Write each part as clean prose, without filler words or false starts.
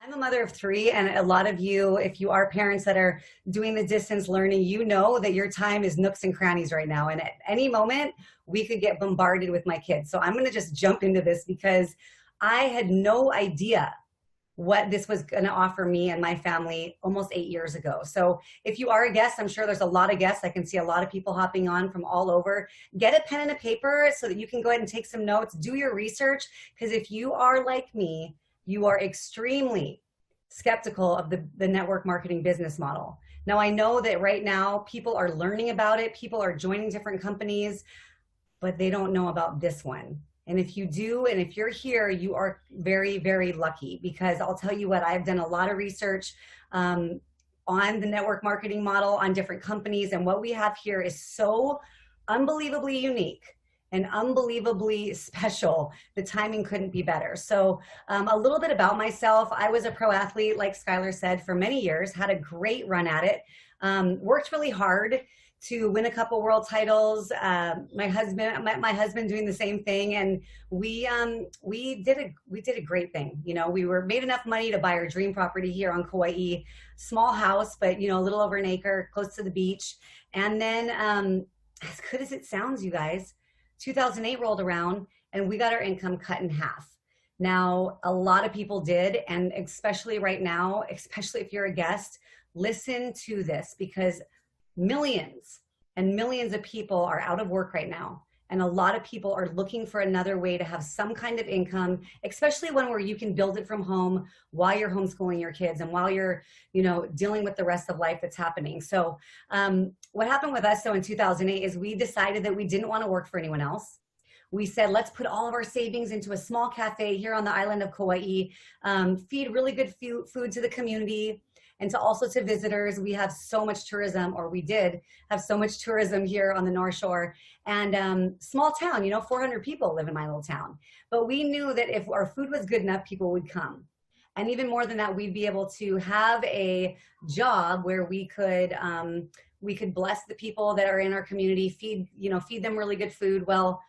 I'm a mother of three, and a lot of you, if you are parents that are doing the distance learning, you know that your time is nooks and crannies right now. And at any moment, we could get bombarded with my kids. So I'm going to just jump into this because I had no idea what this was going to offer me and my family almost 8 years ago. So if you are a guest, I'm sure there's a lot of guests. I can see a lot of people hopping on from all over. Get a pen and a paper so that you can go ahead and take some notes, do your research, because if you are like me, you are extremely skeptical of the network marketing business model. Now, I know that right now people are learning about it. People are joining different companies, but they don't know about this one. And if you do, and if you're here, you are very, very lucky, because I'll tell you what, I've done a lot of research on the network marketing model, on different companies. And what we have here is so unbelievably unique and unbelievably special. The timing couldn't be better. So a little bit about myself. I was a pro athlete, like Skylar said, for many years, had a great run at it, worked really hard to win a couple world titles. My husband doing the same thing, and we did a great thing. You know, we made enough money to buy our dream property here on Kauai, small house, but you know, a little over an acre, close to the beach. And then, as good as it sounds, you guys, 2008 rolled around and we got our income cut in half. Now, a lot of people did, and especially right now, especially if you're a guest, listen to this, because millions and millions of people are out of work right now. And a lot of people are looking for another way to have some kind of income, especially one where you can build it from home while you're homeschooling your kids and while you're, you know, dealing with the rest of life that's happening. So what happened with us though in 2008 is we decided that we didn't want to work for anyone else. We said, let's put all of our savings into a small cafe here on the island of Kauai, feed really good food to the community, and also to visitors. We have so much tourism, or we did have so much tourism here on the North Shore. And small town, you know, 400 people live in my little town. But we knew that if our food was good enough, people would come. And even more than that, we'd be able to have a job where we could bless the people that are in our community, feed them really good food. Well,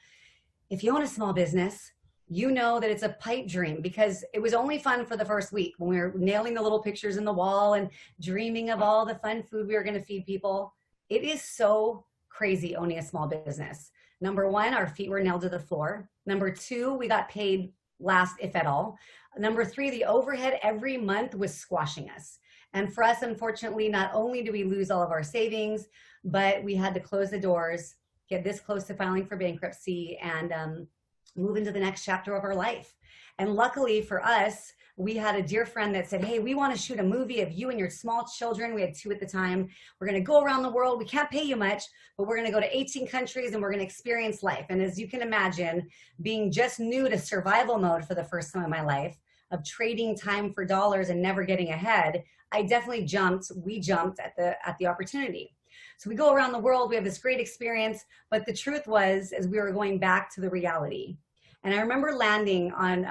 if you own a small business, you know that it's a pipe dream, because it was only fun for the first week when we were nailing the little pictures in the wall and dreaming of all the fun food we were going to feed people. It is so crazy owning a small business. Number one, our feet were nailed to the floor. Number two, we got paid last, if at all. Number three, the overhead every month was squashing us. And for us, unfortunately, not only do we lose all of our savings, but we had to close the doors, get this close to filing for bankruptcy, and move into the next chapter of our life. And luckily for us, we had a dear friend that said, hey, we want to shoot a movie of you and your small children. We had 2 at the time. We're going to go around the world. We can't pay you much, but we're going to go to 18 countries and we're going to experience life. And as you can imagine, being just new to survival mode for the first time in my life, of trading time for dollars and never getting ahead, we jumped at the opportunity. So we go around the world, we have this great experience, but the truth was, as we were going back to the reality, and I remember landing on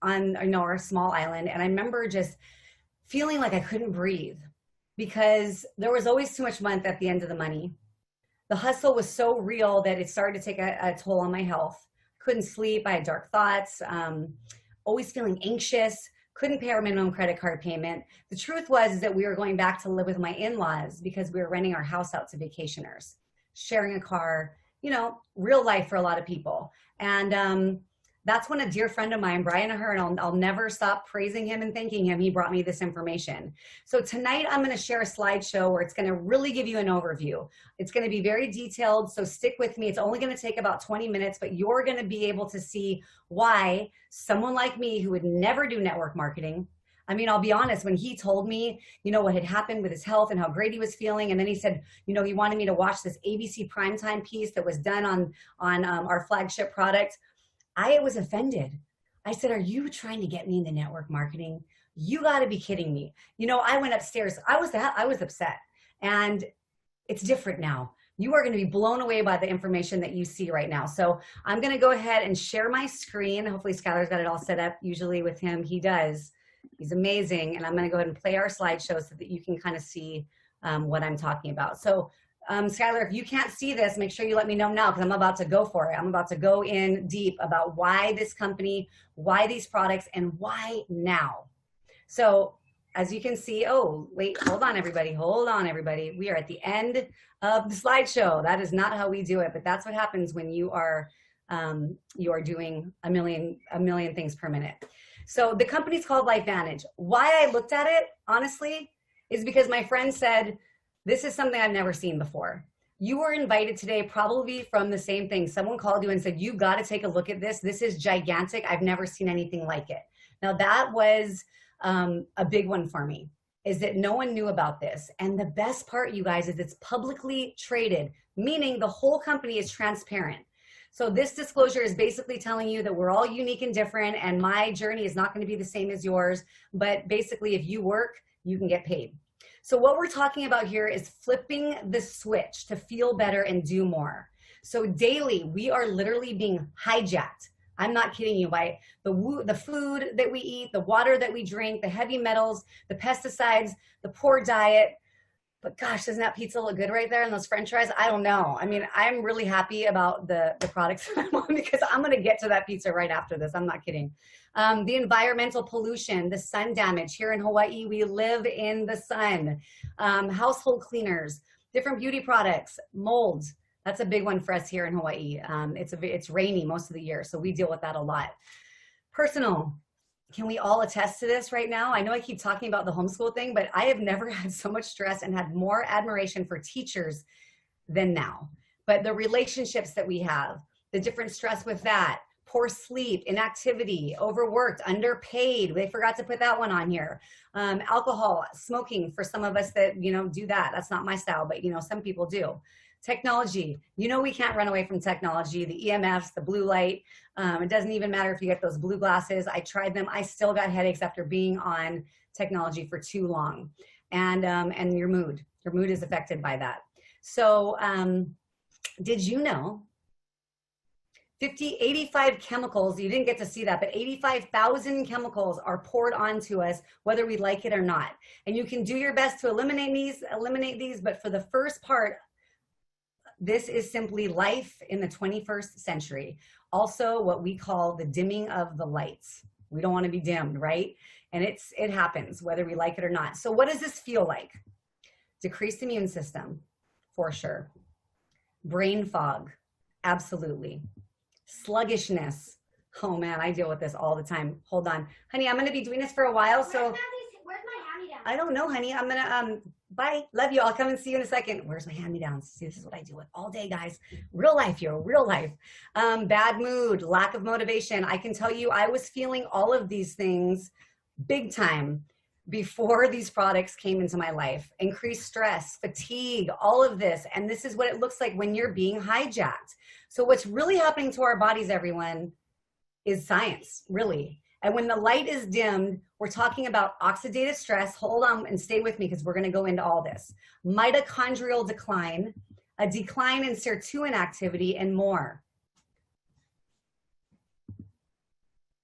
our small island, and I remember just feeling like I couldn't breathe, because there was always too much month at the end of the money. The hustle was so real that it started to take a toll on my health. Couldn't sleep, I had dark thoughts, always feeling anxious, couldn't pay our minimum credit card payment. The truth was that we were going back to live with my in-laws because we were renting our house out to vacationers, sharing a car, you know, real life for a lot of people. And that's when a dear friend of mine, Brian Ahern, I'll never stop praising him and thanking him, he brought me this information. So tonight I'm going to share a slideshow where it's going to really give you an overview. It's going to be very detailed, so stick with me. It's only going to take about 20 minutes, but you're going to be able to see why someone like me who would never do network marketing, I mean, I'll be honest, when he told me, you know, what had happened with his health and how great he was feeling, and then he said, you know, he wanted me to watch this ABC primetime piece that was done on our flagship product, I was offended. I said, are you trying to get me into network marketing? You got to be kidding me. You know, I went upstairs. I was upset. And it's different now. You are going to be blown away by the information that you see right now. So I'm going to go ahead and share my screen. Hopefully Skylar's got it all set up. Usually with him, he does. He's amazing. And I'm going to go ahead and play our slideshow so that you can kind of see what I'm talking about. So Skylar, if you can't see this, make sure you let me know now, because I'm about to go for it. I'm about to go in deep about why this company, why these products, and why now. So as you can see, oh, wait, hold on, everybody. Hold on, everybody. We are at the end of the slideshow. That is not how we do it, but that's what happens when you are doing a million things per minute. So the company's called LifeVantage. Why I looked at it, honestly, is because my friend said, this is something I've never seen before. You were invited today probably from the same thing. Someone called you and said, you got to take a look at this. This is gigantic. I've never seen anything like it. Now that was a big one for me, is that no one knew about this. And the best part, you guys, is it's publicly traded, meaning the whole company is transparent. So this disclosure is basically telling you that we're all unique and different, and my journey is not going to be the same as yours. But basically, if you work, you can get paid. So what we're talking about here is flipping the switch to feel better and do more. So daily, we are literally being hijacked. I'm not kidding you, by the food that we eat, the water that we drink, the heavy metals, the pesticides, the poor diet. But gosh, doesn't that pizza look good right there and those French fries? I don't know. I mean, I'm really happy about the products that I'm on, because I'm going to get to that pizza right after this. I'm not kidding. The environmental pollution, the sun damage. Here in Hawaii, we live in the sun. Household cleaners, different beauty products, molds. That's a big one for us here in Hawaii. It's rainy most of the year, so we deal with that a lot. Personal. Can we all attest to this right now? I know I keep talking about the homeschool thing, but I have never had so much stress and had more admiration for teachers than now. But the relationships that we have, the different stress with that, poor sleep, inactivity, overworked, underpaid. They forgot to put that one on here. Alcohol, smoking for some of us that, do that. That's not my style, but some people do. Technology, we can't run away from technology, the EMFs, the blue light. It doesn't even matter if you get those blue glasses. I tried them. I still got headaches after being on technology for too long. And your mood is affected by that. So did you know 85 chemicals, you didn't get to see that, but 85,000 chemicals are poured onto us, whether we like it or not. And you can do your best to eliminate these, but for the first part, this is simply life in the 21st century. Also, what we call the dimming of the lights. We don't want to be dimmed, right? And it happens whether we like it or not. So what does this feel like? Decreased immune system, for sure. Brain fog, absolutely. Sluggishness. Oh man, I deal with this all the time. Hold on. Honey, I'm going to be doing this for a while. Where's my hand-me-down? I don't know, honey. I'm going to, bye. Love you. I'll come and see you in a second. Where's my hand-me-downs? See, this is what I deal with all day, guys. Real life here, real life. Bad mood, lack of motivation. I can tell you I was feeling all of these things big time before these products came into my life. Increased stress, fatigue, all of this. And this is what it looks like when you're being hijacked. So what's really happening to our bodies, everyone, is science, really. And when the light is dimmed, we're talking about oxidative stress. Hold on and stay with me, because we're going to go into all this. Mitochondrial decline, a decline in sirtuin activity, and more.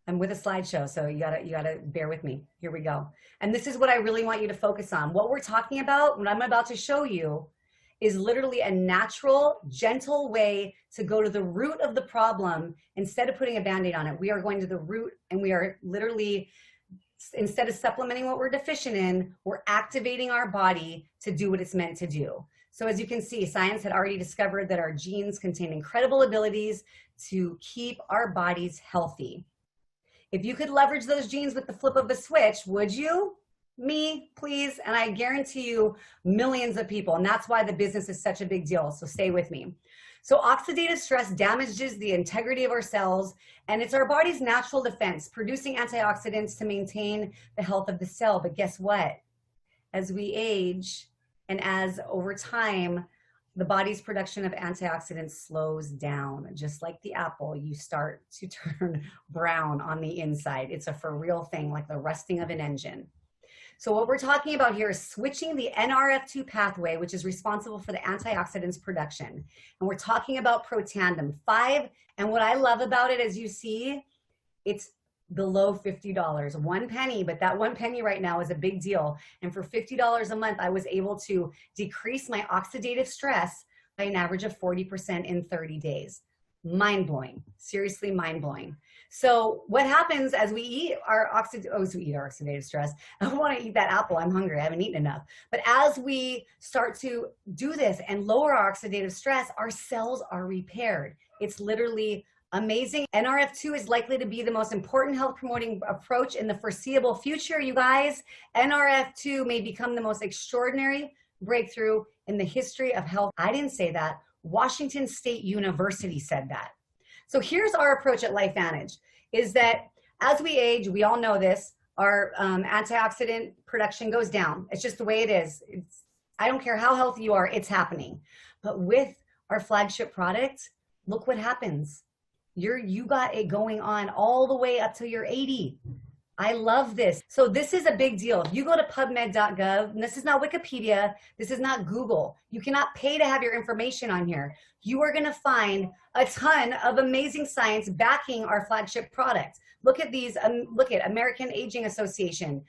I'm with a slideshow, so you gotta bear with me. Here we go. And this is what I really want you to focus on. What we're talking about, what I'm about to show you, is literally a natural, gentle way to go to the root of the problem. Instead of putting a Band-Aid on it, we are going to the root, and we are literally, instead of supplementing what we're deficient in, we're activating our body to do what it's meant to do. So as you can see, science had already discovered that our genes contain incredible abilities to keep our bodies healthy. If you could leverage those genes with the flip of a switch, would you? Me, please. And I guarantee you millions of people. And that's why the business is such a big deal. So stay with me. So oxidative stress damages the integrity of our cells, and it's our body's natural defense, producing antioxidants to maintain the health of the cell. But guess what? As we age, and as over time, the body's production of antioxidants slows down. Just like the apple, you start to turn brown on the inside. It's a for real thing, like the rusting of an engine. So what we're talking about here is switching the NRF2 pathway, which is responsible for the antioxidants production. And we're talking about Protandim 5. And what I love about it, as you see, it's below $50, 1 penny, but that 1 penny right now is a big deal. And for $50 a month, I was able to decrease my oxidative stress by an average of 40% in 30 days. Mind-blowing, seriously mind-blowing. So what happens as we eat our oxidative stress? I want to eat that apple. I'm hungry. I haven't eaten enough. But as we start to do this and lower our oxidative stress, our cells are repaired. It's literally amazing. NRF2 is likely to be the most important health promoting approach in the foreseeable future, you guys. NRF2 may become the most extraordinary breakthrough in the history of health. I didn't say that. Washington State University said that. So here's our approach at LifeVantage, is that as we age, we all know this, our antioxidant production goes down. It's just the way it is. I don't care how healthy you are, it's happening. But with our flagship product, look what happens. You got it going on all the way up till you're 80. I love this. So this is a big deal. If you go to pubmed.gov, and this is not Wikipedia, this is not Google. You cannot pay to have your information on here. You are gonna find a ton of amazing science backing our flagship product. Look at these, look at American Aging Association,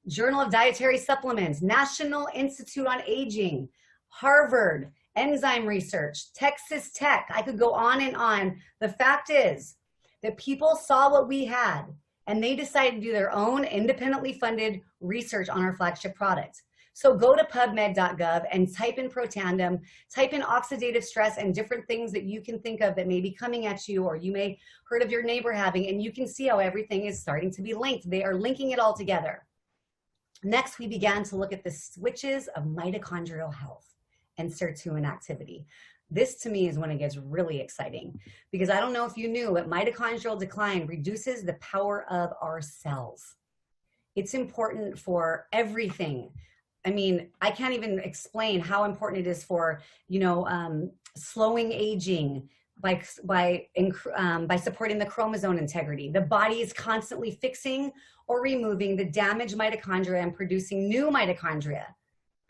Journal of Dietary Supplements, National Institute on Aging, Harvard, Enzyme Research, Texas Tech. I could go on and on. The fact is that people saw what we had and they decided to do their own independently funded research on our flagship product. So go to pubmed.gov and type in Protandim, type in oxidative stress and different things that you can think of that may be coming at you or you may heard of your neighbor having, and you can see how everything is starting to be linked. They are linking it all together. Next, we began to look at the switches of mitochondrial health and sirtuin activity. This to me is when it gets really exciting, because I don't know if you knew, but mitochondrial decline reduces the power of our cells. It's important for everything. I mean, I can't even explain how important it is for, slowing aging by supporting the chromosome integrity. The body is constantly fixing or removing the damaged mitochondria and producing new mitochondria.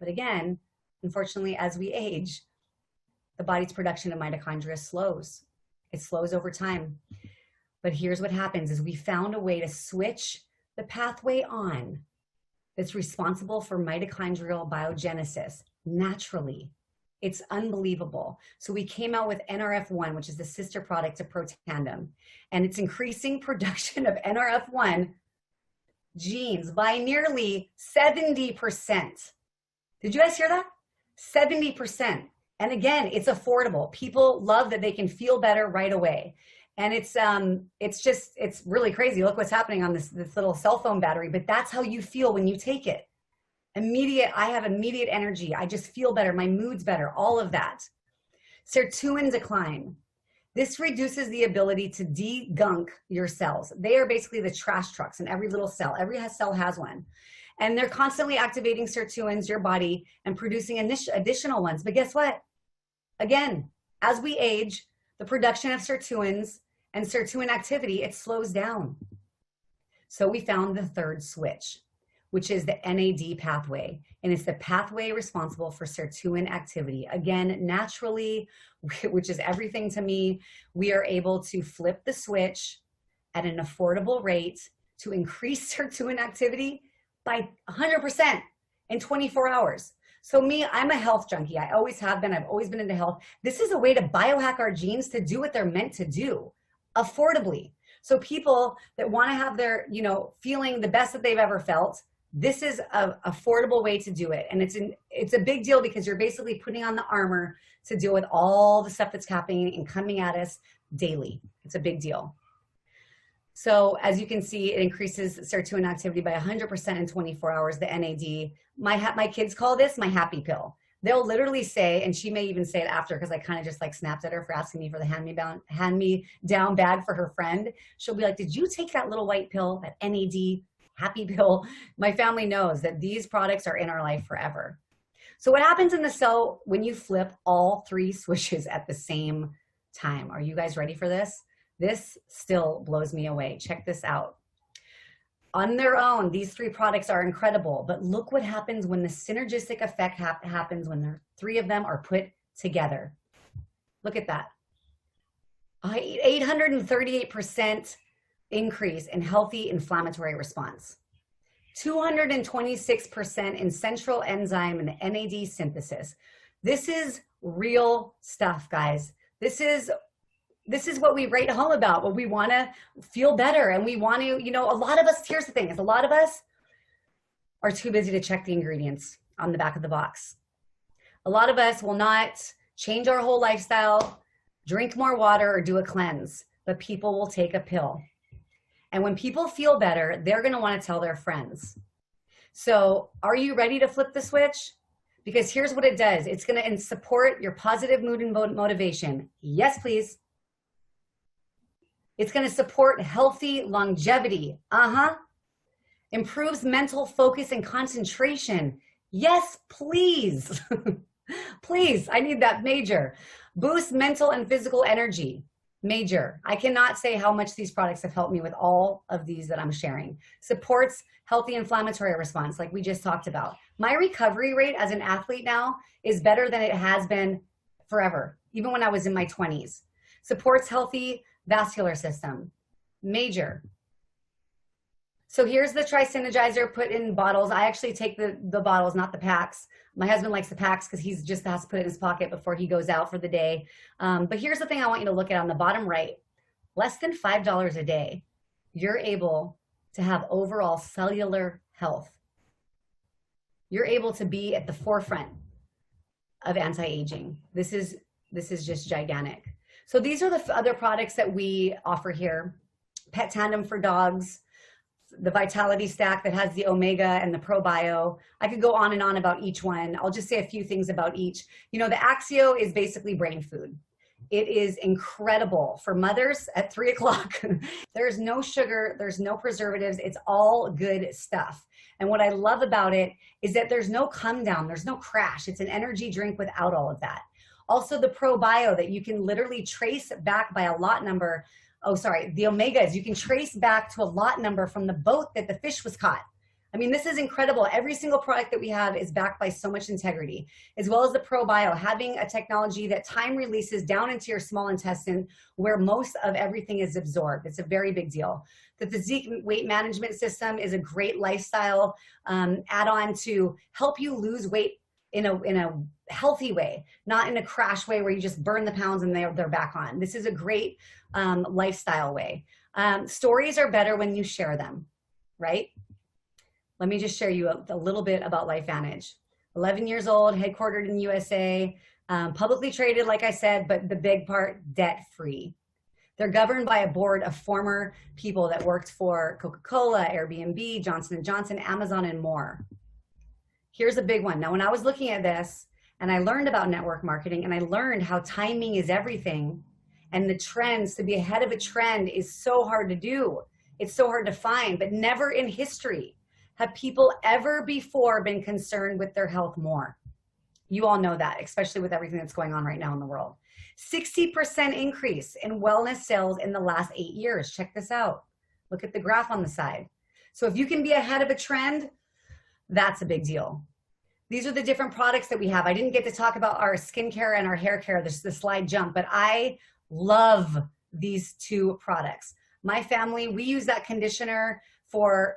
But again, unfortunately, as we age, the body's production of mitochondria slows. It slows over time. But here's what happens is we found a way to switch the pathway on that's responsible for mitochondrial biogenesis naturally. It's unbelievable. So we came out with NRF1, which is the sister product to Protandim, and it's increasing production of NRF1 genes by nearly 70%. Did you guys hear that? 70%. And again, it's affordable. People love that they can feel better right away. And it's really crazy. Look what's happening on this little cell phone battery, but that's how you feel when you take it. I have immediate energy. I just feel better. My mood's better, all of that. Sirtuin decline. This reduces the ability to de-gunk your cells. They are basically the trash trucks in every little cell. Every cell has one. And they're constantly activating sirtuins, your body, and producing additional ones. But guess what? Again, as we age, the production of sirtuins and sirtuin activity, it slows down. So we found the third switch, which is the NAD pathway. And it's the pathway responsible for sirtuin activity. Again, naturally, which is everything to me, we are able to flip the switch at an affordable rate to increase sirtuin activity by 100% in 24 hours. So me, I'm a health junkie. I always have been. I've always been into health. This is a way to biohack our genes to do what they're meant to do affordably. So people that want to have their, feeling the best that they've ever felt, this is an affordable way to do it. And it's a big deal because you're basically putting on the armor to deal with all the stuff that's happening and coming at us daily. It's a big deal. So as you can see, it increases sirtuin activity by 100% in 24 hours, the NAD. My kids call this my happy pill. They'll literally say, and she may even say it after because I kind of just like snapped at her for asking me for the hand-me-down bag for her friend. She'll be like, did you take that little white pill, that NAD happy pill? My family knows that these products are in our life forever. So what happens in the cell when you flip all three switches at the same time? Are you guys ready for this? This still blows me away. Check this out. On their own, these three products are incredible, but look what happens when the synergistic effect happens when the three of them are put together. Look at that. 838% increase in healthy inflammatory response. 226% in central enzyme and NAD synthesis. This is real stuff, guys. This is this is what we write home about, what we want to feel better. And we want to, a lot of us, here's the thing, is a lot of us are too busy to check the ingredients on the back of the box. A lot of us will not change our whole lifestyle, drink more water, or do a cleanse, but people will take a pill. And when people feel better, they're going to want to tell their friends. So are you ready to flip the switch? Because here's what it does. It's going to support your positive mood and motivation. Yes, please. It's going to support healthy longevity. Improves mental focus and concentration. Yes, please. Please, I need that, major. Boosts mental and physical energy. Major. I cannot say how much these products have helped me with all of these that I'm sharing. Supports healthy inflammatory response, like we just talked about. My recovery rate as an athlete now is better than it has been forever, even when I was in my 20s. Supports healthy vascular system. Major. So here's the Tri-Synergizer put in bottles. I actually take the bottles, not the packs. My husband likes the packs because he just has to put it in his pocket before he goes out for the day. But here's the thing I want you to look at on the bottom right. Less than $5 a day, you're able to have overall cellular health. You're able to be at the forefront of anti-aging. This is just gigantic. So these are the other products that we offer here. Pet Tandem for dogs, the Vitality Stack that has the Omega and the ProBio. I could go on and on about each one. I'll just say a few things about each. The Axio is basically brain food. It is incredible for mothers at 3 o'clock. There's no sugar, there's no preservatives. It's all good stuff. And what I love about it is that there's no come down, there's no crash. It's an energy drink without all of that. Also the ProBio that you can literally trace back by a lot number. The Omegas, you can trace back to a lot number from the boat that the fish was caught. I mean, this is incredible. Every single product that we have is backed by so much integrity, as well as the ProBio, having a technology that time releases down into your small intestine where most of everything is absorbed. It's a very big deal. The Physique Weight Management System is a great lifestyle add-on to help you lose weight in a healthy way, not in a crash way where you just burn the pounds and they're back on. This is a great lifestyle way. Stories are better when you share them, right? Let me just share you a little bit about LifeVantage. 11 years old, headquartered in USA, publicly traded, like I said, but the big part, debt-free. They're governed by a board of former people that worked for Coca-Cola, Airbnb, Johnson & Johnson, Amazon, and more. Here's a big one. Now, when I was looking at this and I learned about network marketing and I learned how timing is everything and the trends, to be ahead of a trend is so hard to do. It's so hard to find, but never in history have people ever before been concerned with their health more. You all know that, especially with everything that's going on right now in the world. 60% increase in wellness sales in the last 8 years. Check this out. Look at the graph on the side. So if you can be ahead of a trend, that's a big deal. These are the different products that we have. I didn't get to talk about our skincare and our hair care, the slide jump, but I love these two products. My family, we use that conditioner for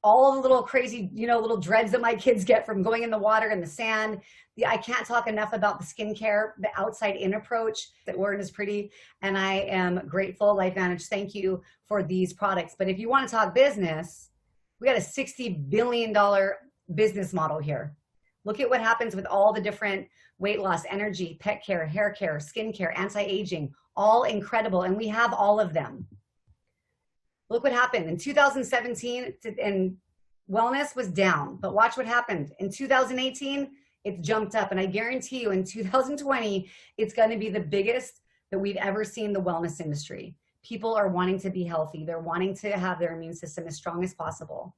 all the little crazy, little dreads that my kids get from going in the water and the sand. I can't talk enough about the skincare, the outside in approach. That word is pretty, and I am grateful. LifeVantage, thank you for these products. But if you want to talk business, we got a $60 billion business model here. Look at what happens with all the different weight loss, energy, pet care, hair care, skin care, anti-aging, all incredible. And we have all of them. Look what happened in 2017 and wellness was down, but watch what happened. In 2018, it jumped up. And I guarantee you in 2020, it's going to be the biggest that we've ever seen the wellness industry. People are wanting to be healthy. They're wanting to have their immune system as strong as possible.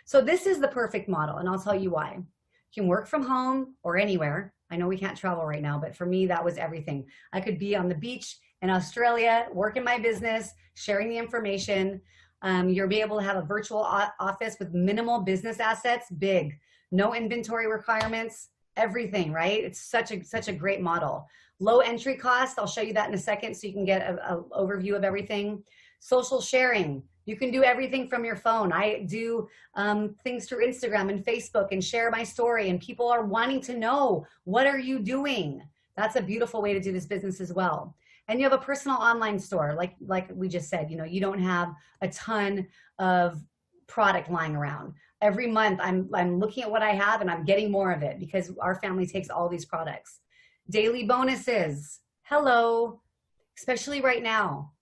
So this is the perfect model, and I'll tell you why. You can work from home or anywhere. I know we can't travel right now, but for me, that was everything. I could be on the beach in Australia, work in my business, sharing the information. You'll be able to have a virtual office with minimal business assets, big, no inventory requirements, everything, right? It's such a great model. Low entry cost, I'll show you that in a second so you can get an overview of everything. Social sharing, you can do everything from your phone. I do things through Instagram and Facebook and share my story, and people are wanting to know, what are you doing? That's a beautiful way to do this business as well. and you have a personal online store, like we just said, you know, you don't have a ton of product lying around. Every month I'm looking at what I have and I'm getting more of it because our family takes all these products. Daily bonuses. Hello. Especially right now,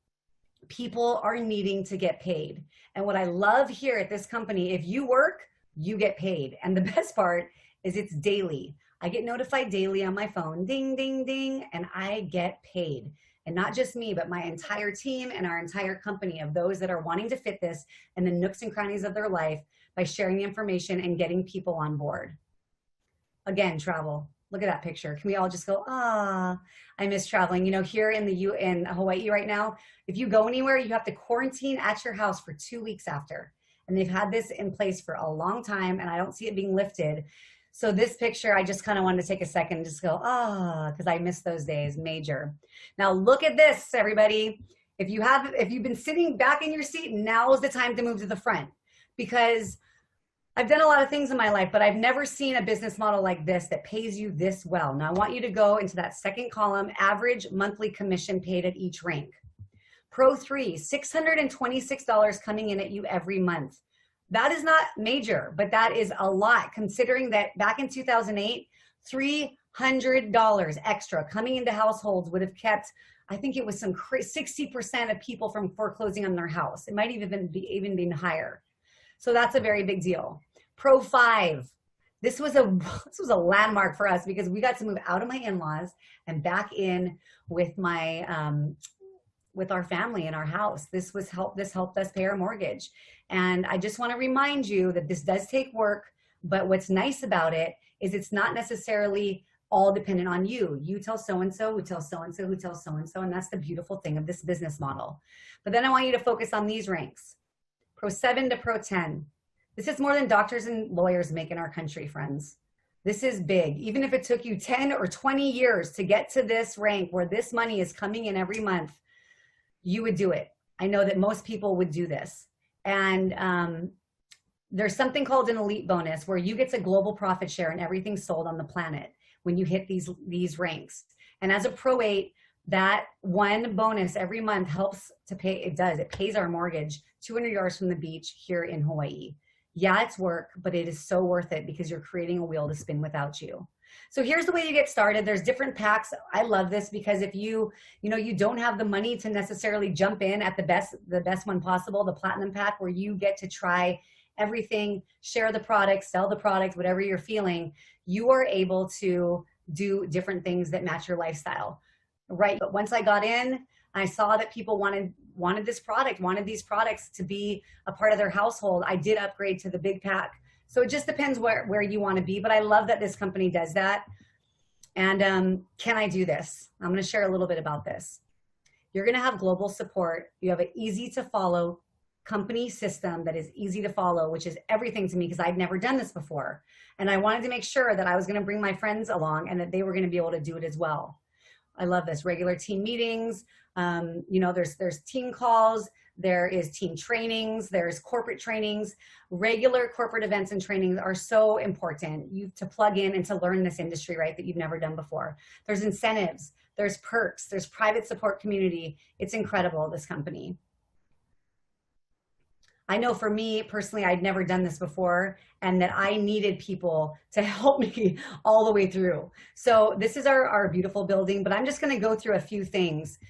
people are needing to get paid. And what I love here at this company, if you work, you get paid. And the best part is it's daily. I get notified daily on my phone, ding, ding, ding, and I get paid. And not just me, but my entire team and our entire company of those that are wanting to fit this in the nooks and crannies of their life by sharing the information and getting people on board. Again, travel. Look at that picture. Can we all just go, ah, I miss traveling. You know, here in in Hawaii right now, if you go anywhere, you have to quarantine at your house for 2 weeks after. And they've had this in place for a long time, and I don't see it being lifted. So this picture, I just kind of wanted to take a second and just go, ah, because I miss those days, major. Now look at this, everybody. If you've been sitting back in your seat, now is the time to move to the front, because I've done a lot of things in my life, but I've never seen a business model like this that pays you this well. Now I want you to go into that second column, average monthly commission paid at each rank. Pro 3, $626 coming in at you every month. That is not major, but that is a lot considering that back in 2008, $300 extra coming into households would have kept, I think it was some 60% of people from foreclosing on their house. It might even been higher. So that's a very big deal. Pro 5, this was a landmark for us because we got to move out of my in-laws and back in with with our family in our house. This helped us pay our mortgage. And I just want to remind you that this does take work, but what's nice about it is it's not necessarily all dependent on you. You tell so-and-so, who tells so-and-so, who tells so-and-so, and that's the beautiful thing of this business model. But then I want you to focus on these ranks. Pro 7 to Pro 10. This is more than doctors and lawyers make in our country, friends. This is big. Even if it took you 10 or 20 years to get to this rank where this money is coming in every month, you would do it. I know that most people would do this. And there's something called an elite bonus where you get a global profit share in everything sold on the planet when you hit these ranks. And as a Pro 8, that one bonus every month helps to pay, it pays our mortgage 200 yards from the beach here in Hawaii. Yeah, it's work, but it is so worth it because you're creating a wheel to spin without you. So here's the way you get started. There's different packs. I love this because if you don't have the money to necessarily jump in at the best one possible, the platinum pack where you get to try everything, share the product, sell the product, whatever you're feeling, you are able to do different things that match your lifestyle, right? But once I got in, I saw that people wanted this product, wanted these products to be a part of their household. I did upgrade to the big pack. So it just depends where you want to be. But I love that this company does that. And can I do this? I'm going to share a little bit about this. You're going to have global support. You have an easy to follow company system that is easy to follow, which is everything to me because I'd never done this before. And I wanted to make sure that I was going to bring my friends along and that they were going to be able to do it as well. I love this. Regular team meetings. There's team calls. There is team trainings. There's corporate trainings. Regular corporate events and trainings are so important to plug in and to learn this industry, right, that you've never done before. There's incentives. There's perks. There's private support community. It's incredible, this company. I know for me personally, I'd never done this before and that I needed people to help me all the way through. So this is our beautiful building, but I'm just going to go through a few things.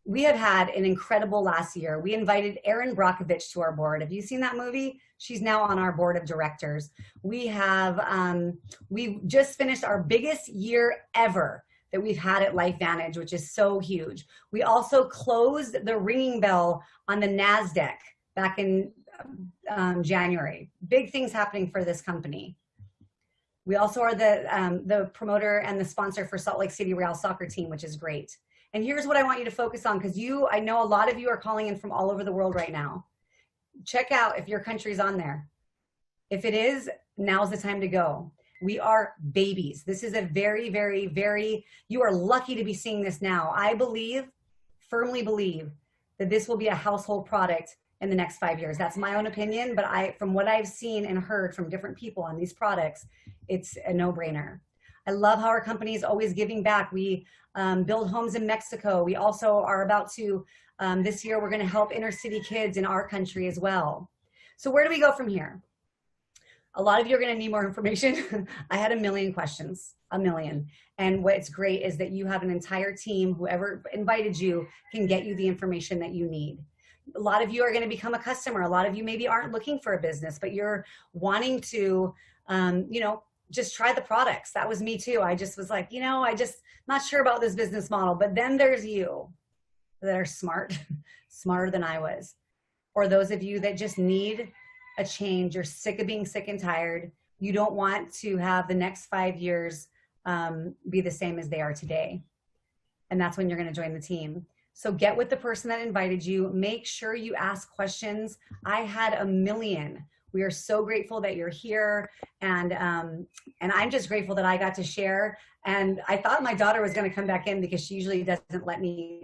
We have had an incredible last year. We invited Erin Brockovich to our board. Have you seen that movie? She's now on our board of directors. We just finished our biggest year ever that we've had at LifeVantage, which is so huge. We also closed the ringing bell on the NASDAQ back in January. Big things happening for this company. We also are the promoter and the sponsor for Salt Lake City Real soccer team, which is great. And here's what I want you to focus on because I know a lot of you are calling in from all over the world right now. Check out if your country's on there. If it is, now's the time to go. We are babies. This is a very, very, very, you are lucky to be seeing this now. I firmly believe that this will be a household product in the next 5 years. That's my own opinion, but from what I've seen and heard from different people on these products, it's a no-brainer. I love how our company is always giving back. We build homes in Mexico. We also are about to, this year, we're going to help inner city kids in our country as well. So where do we go from here? A lot of you are going to need more information. I had a million questions, a million. And what's great is that you have an entire team, whoever invited you can get you the information that you need. A lot of you are going to become a customer. A lot of you maybe aren't looking for a business, but you're wanting to, you know, just try the products. That was me too. I just was like, you know, I just not sure about this business model. But then there's you that are smart, smarter than I was. Or those of you that just need a change. You're sick of being sick and tired. You don't want to have the next 5 years be the same as they are today. And that's when you're going to join the team. So get with the person that invited you. Make sure you ask questions. I had a million. We are so grateful that you're here. And I'm just grateful that I got to share. And I thought my daughter was going to come back in because she usually doesn't let me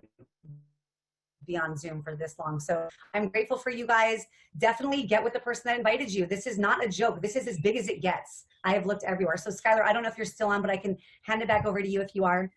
be on Zoom for this long. So I'm grateful for you guys. Definitely get with the person that invited you. This is not a joke. This is as big as it gets. I have looked everywhere. So Skylar, I don't know if you're still on, but I can hand it back over to you if you are.